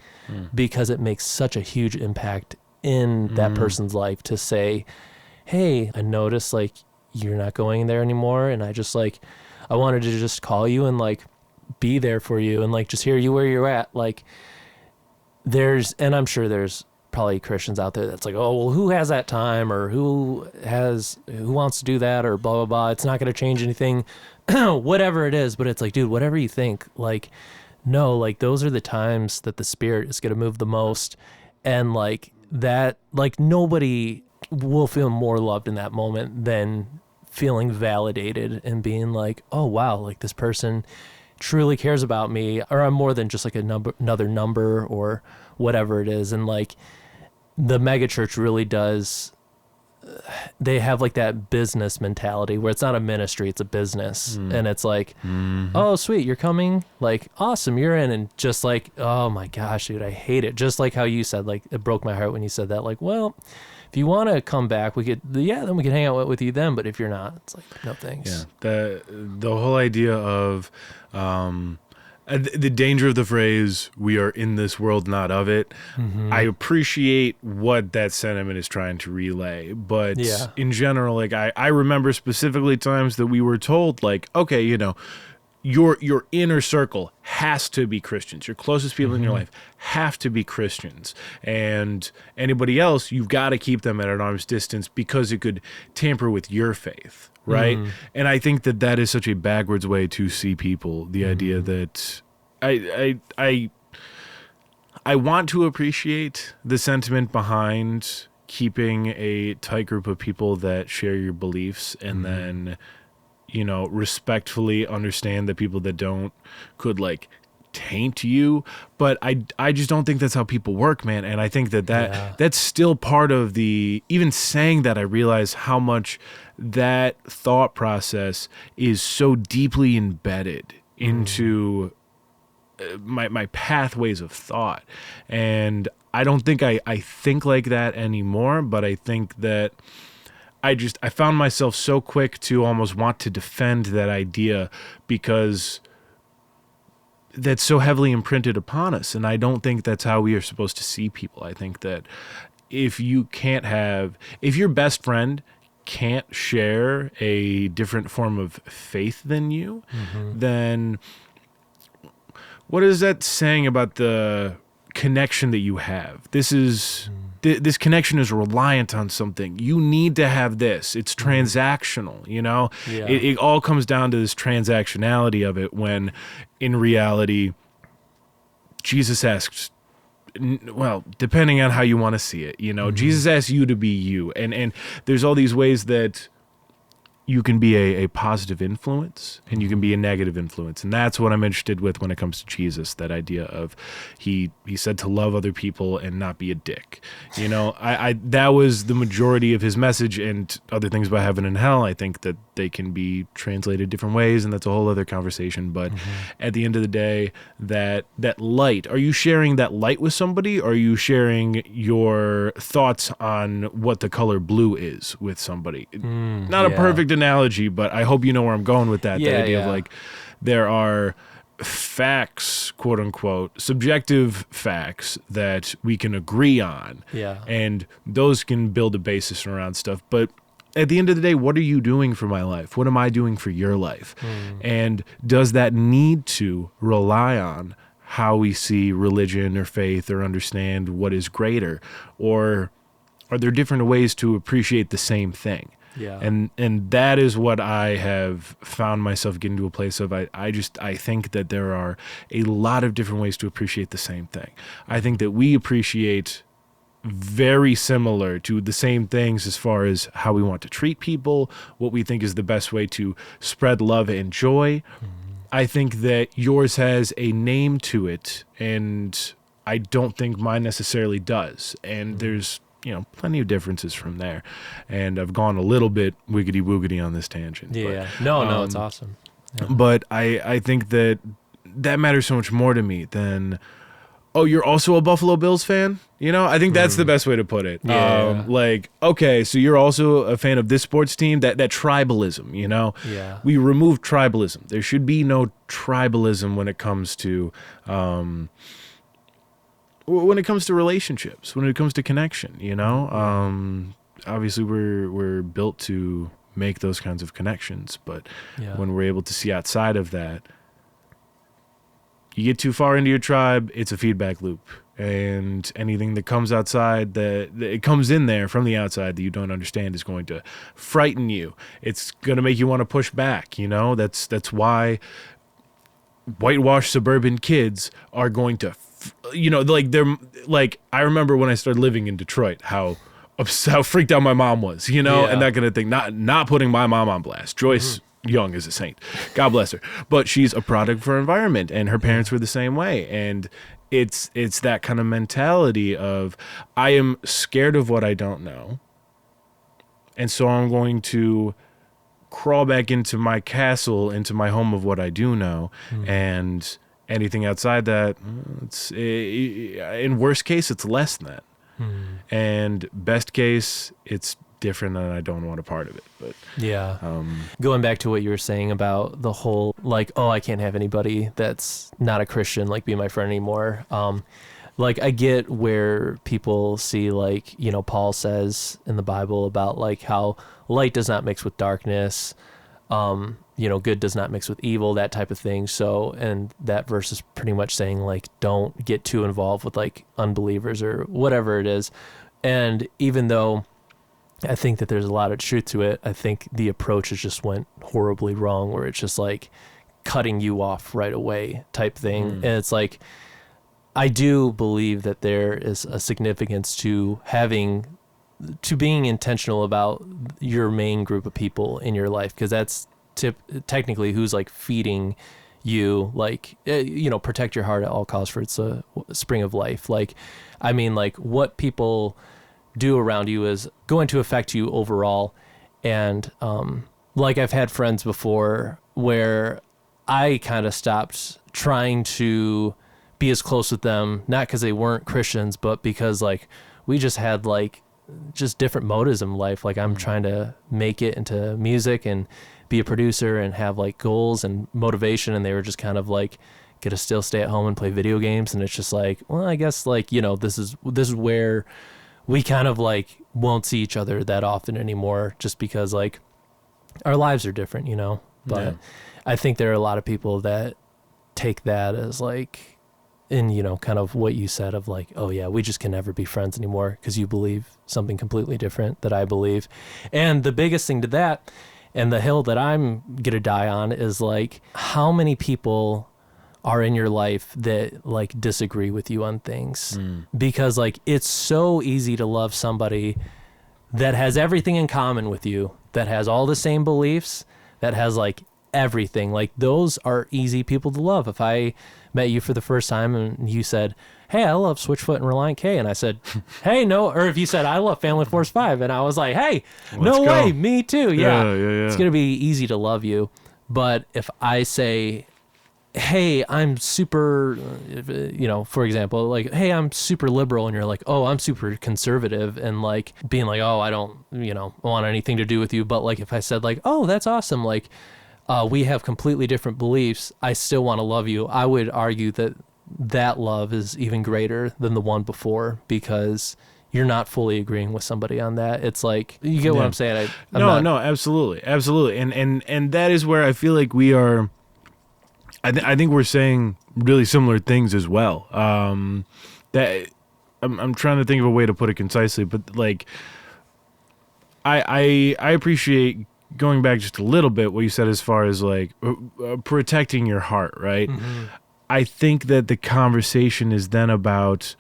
because it makes such a huge impact in that person's life to say, hey, I noticed, like, you're not going there anymore, and I wanted to just call you and, like, be there for you, and, like, just hear you where you're at. Like, and I'm sure there's probably Christians out there that's like, oh, well, who has that time, or who wants to do that, or blah, blah, blah. It's not going to change anything, whatever it is. But it's like, dude, whatever you think, like, no, like, those are the times that the Spirit is going to move the most. And, like, that, like, nobody will feel more loved in that moment than feeling validated and being like, oh, wow, like, this person truly cares about me, or I'm more than just like another number or whatever it is. And, like, the mega church really does, they have, like, that business mentality where it's not a ministry, it's a business. And it's like, oh, sweet, you're coming, like, awesome, you're in. And just like, oh my gosh, dude, I hate it. Just like how you said, like, it broke my heart when you said that, like, well, if you want to come back, then we can hang out with you then. But if you're not, it's like, no thanks. Yeah, the whole idea of the danger of the phrase, we are in this world, not of it. I appreciate what that sentiment is trying to relay. But in general, like, I remember specifically times that we were told, like, okay, you know, your inner circle has to be Christians. Your closest people in your life have to be Christians. And anybody else, you've got to keep them at an arm's distance because it could tamper with your faith, right? And I think that is such a backwards way to see people. The idea that I want to appreciate the sentiment behind keeping a tight group of people that share your beliefs, and then, respectfully understand that people that don't could like taint you. But I just don't think that's how people work, man. And I think that's still part of even saying that, I realize how much that thought process is so deeply embedded into my pathways of thought. And I don't think I think like that anymore, but I think that I found myself so quick to almost want to defend that idea because that's so heavily imprinted upon us. And I don't think that's how we are supposed to see people. I think that if your best friend can't share a different form of faith than you, then what is that saying about the connection that you have? This connection is reliant on something. You need to have this. It's transactional, Yeah. It all comes down to this transactionality of it, when in reality, Jesus asked, well, depending on how you want to see it, Jesus asks you to be you. And there's all these ways that you can be a positive influence and you can be a negative influence. And that's what I'm interested with when it comes to Jesus, that idea of he said to love other people and not be a dick. That was the majority of his message, and other things about heaven and hell, I think that they can be translated different ways, and that's a whole other conversation. But at the end of the day, that light, are you sharing that light with somebody, or are you sharing your thoughts on what the color blue is with somebody? Not a perfect analogy, but I hope you know where I'm going with that. The idea of like, there are facts, quote unquote, subjective facts that we can agree on. Yeah. And those can build a basis around stuff. But at the end of the day, what are you doing for my life? What am I doing for your life? And does that need to rely on how we see religion or faith or understand what is greater? Or are there different ways to appreciate the same thing? Yeah. And that is what I have found myself getting to a place of. I think that there are a lot of different ways to appreciate the same thing. I think that we appreciate very similar to the same things as far as how we want to treat people, what we think is the best way to spread love and joy. I think that yours has a name to it, and I don't think mine necessarily does. And there's plenty of differences from there. And I've gone a little bit wiggity woogity on this tangent. Yeah. But, no, it's awesome. Yeah. But I think that matters so much more to me than, oh, you're also a Buffalo Bills fan? I think that's the best way to put it. Yeah. Like, okay, so you're also a fan of this sports team, that tribalism, Yeah. We remove tribalism. There should be no tribalism when it comes to relationships, when it comes to connection, obviously we're built to make those kinds of connections, but when we're able to see outside of that, you get too far into your tribe, it's a feedback loop. And anything that comes outside, that it comes in there from the outside that you don't understand, is going to frighten you. It's going to make you want to push back. That's why whitewashed suburban kids are going to, they're like, I remember when I started living in Detroit, how freaked out my mom was, and that kind of thing. Not putting my mom on blast. Joyce Young is a saint. God bless her. But she's a product of her environment, and her parents were the same way. And it's that kind of mentality of, I am scared of what I don't know, and so I'm going to crawl back into my castle, into my home of what I do know, and anything outside that, in worst case, it's less than that. And best case, it's different, and I don't want a part of it. But going back to what you were saying about the whole, like, oh, I can't have anybody that's not a Christian like be my friend anymore. Like, I get where people see, like, Paul says in the Bible about like how light does not mix with darkness, good does not mix with evil, that type of thing. So, and that verse is pretty much saying, like, don't get too involved with like unbelievers or whatever it is. And even though I think that there's a lot of truth to it, I think the approach has just went horribly wrong, where it's just like cutting you off right away type thing. And it's like, I do believe that there is a significance to having to being intentional about your main group of people in your life, because that's technically who's like feeding you, like, protect your heart at all costs, for it's a spring of life. Like, I mean, like, what people do around you is going to affect you overall. And like, I've had friends before where I kind of stopped trying to be as close with them, not because they weren't Christians, but because like we just had like just different motives in life. Like, I'm trying to make it into music and be a producer and have like goals and motivation, and they were just kind of like, get to still stay at home and play video games. And it's just like, well, I guess like, this is where we kind of like won't see each other that often anymore, just because like our lives are different, but yeah. I think there are a lot of people that take that as like, in kind of what you said of like, oh yeah, we just can never be friends anymore because you believe something completely different that I believe. And the biggest thing to that, and the hill that I'm gonna die on, is like, how many people are in your life that like disagree with you on things? Because like, it's so easy to love somebody that has everything in common with you, that has all the same beliefs, that has like everything. Like, those are easy people to love. If I met you for the first time and you said, hey, I love Switchfoot and Reliant K, and I said, hey, no, or if you said, I love Family Force 5, and I was like, hey, no way, me too. Yeah. It's going to be easy to love you. But if I say, hey, I'm super, for example, like, hey, I'm super liberal, and you're like, oh, I'm super conservative, and like being like, oh, I don't, want anything to do with you. But like, if I said like, oh, that's awesome, like, we have completely different beliefs, I still want to love you, I would argue that love is even greater than the one before, because you're not fully agreeing with somebody on that. It's like, you get what I'm saying? No, absolutely. And that is where I feel like we are. I think we're saying really similar things as well. That I'm trying to think of a way to put it concisely, but like, I appreciate, going back just a little bit, what you said as far as like protecting your heart, right? Mm-hmm. I think that the conversation is then about,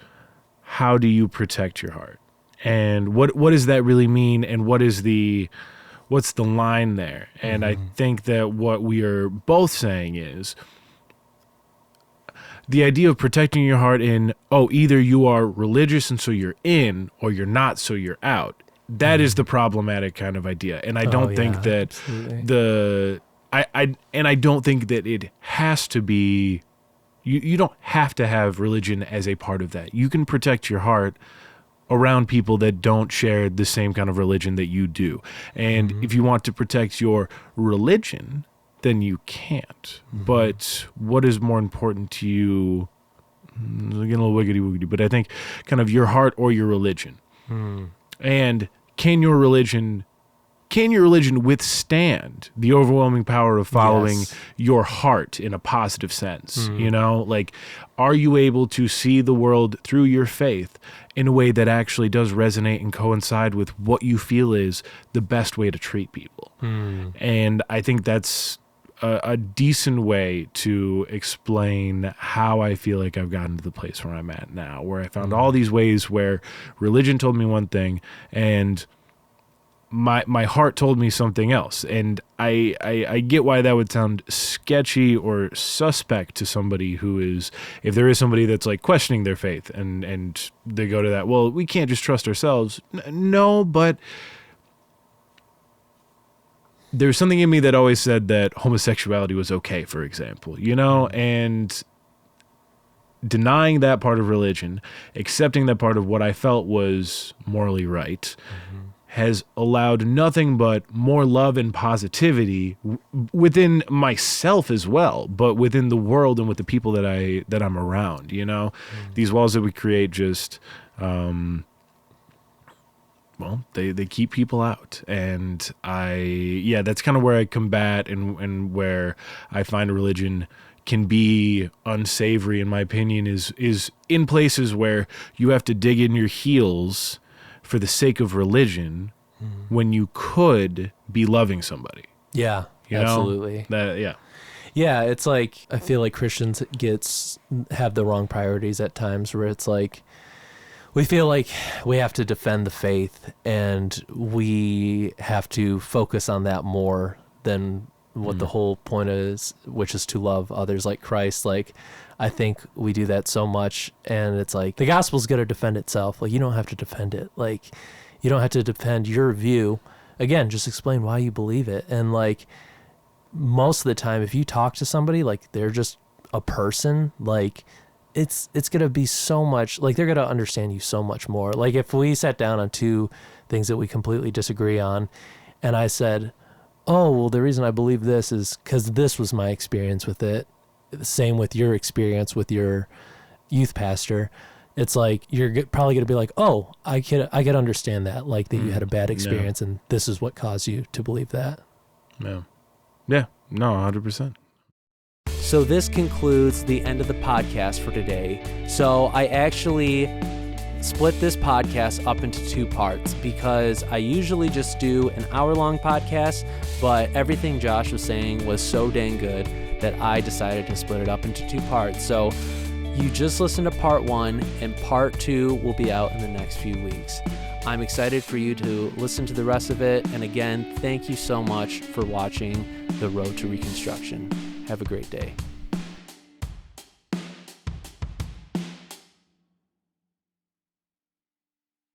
how do you protect your heart, and what does that really mean, and what's the line there? And I think that what we are both saying is the idea of protecting your heart in, either you are religious and so you're in, or you're not so you're out. That is the problematic kind of idea. And I don't think that absolutely. I don't think that it has to be, you don't have to have religion as a part of that. You can protect your heart around people that don't share the same kind of religion that you do. And if you want to protect your religion, then you can't. But what is more important to you? Getting a little wiggity-wiggity, but I think kind of your heart or your religion. And can your religion withstand the overwhelming power of following your heart in a positive sense? Like, are you able to see the world through your faith in a way that actually does resonate and coincide with what you feel is the best way to treat people? And I think that's a decent way to explain how I feel like I've gotten to the place where I'm at now, where I found all these ways where religion told me one thing and my heart told me something else. And I get why that would sound sketchy or suspect to somebody who is, if there is somebody that's like questioning their faith and they go to that, well, we can't just trust ourselves. No, but there's something in me that always said that homosexuality was okay, for example, and denying that part of religion, accepting that part of what I felt was morally right, has allowed nothing but more love and positivity within myself as well, but within the world and with the people that I'm around. These walls that we create just, they keep people out. And that's kind of where I combat and where I find religion can be unsavory, in my opinion, is in places where you have to dig in your heels for the sake of religion when you could be loving somebody. Yeah, absolutely. Yeah, it's like, I feel like Christians have the wrong priorities at times, where it's like, We feel like we have to defend the faith, and we have to focus on that more than what the whole point is, which is to love others like Christ. Like, I think we do that so much, and it's like the gospel's going to defend itself. Like, you don't have to defend it. Like, you don't have to defend your view. Again, just explain why you believe it. And like, most of the time, if you talk to somebody like they're just a person, like, it's going to be so much, like, they're going to understand you so much more. Like, if we sat down on two things that we completely disagree on, and I said, oh, well, the reason I believe this is because this was my experience with it. Same with your experience with your youth pastor. It's like, you're probably going to be like, oh, I could understand that, like, that you had a bad experience, and this is what caused you to believe that. Yeah. Yeah. No, 100%. So this concludes the end of the podcast for today. So I actually split this podcast up into two parts because I usually just do an hour-long podcast, but everything Josh was saying was so dang good that I decided to split it up into two parts. So you just listened to part one, and part two will be out in the next few weeks. I'm excited for you to listen to the rest of it. And again, thank you so much for watching The Road to Reconstruction. Have a great day.